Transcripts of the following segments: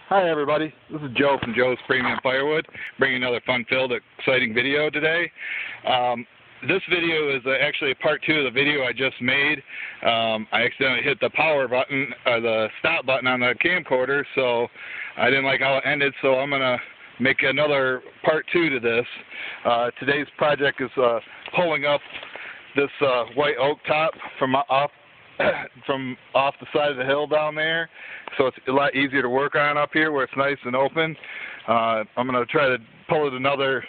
Hi everybody, this is Joe from Joe's Premium Firewood, bringing another fun-filled, exciting video today. This video is actually part 2 of the video I just made. I accidentally hit the power button, or the stop button on the camcorder, so I didn't like how it ended, so I'm going to make another part 2 to this. Today's project is pulling up this white oak top from off the side of the hill down there, so it's a lot easier to work on up here where it's nice and open. I'm going to try to pull it another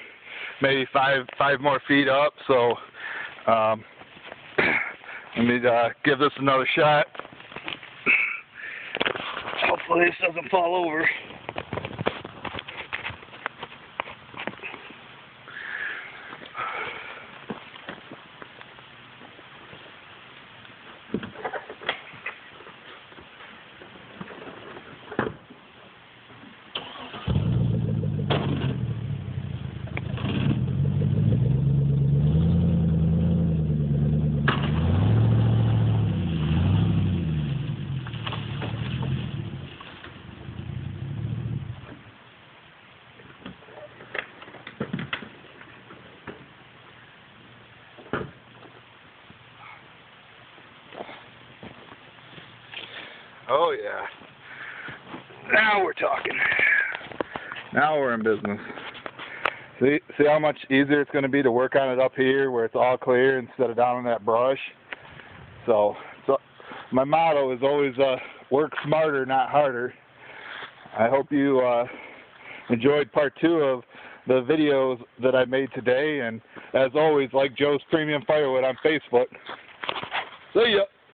maybe five more feet up, so let me give this another shot. Hopefully this doesn't fall over. Oh yeah, now we're talking. Now we're in business. See how much easier it's going to be to work on it up here where it's all clear instead of down in that brush. So my motto is always work smarter, not harder. I hope you enjoyed part 2 of the videos that I made today, and as always, like Joe's Premium Firewood on Facebook. See ya!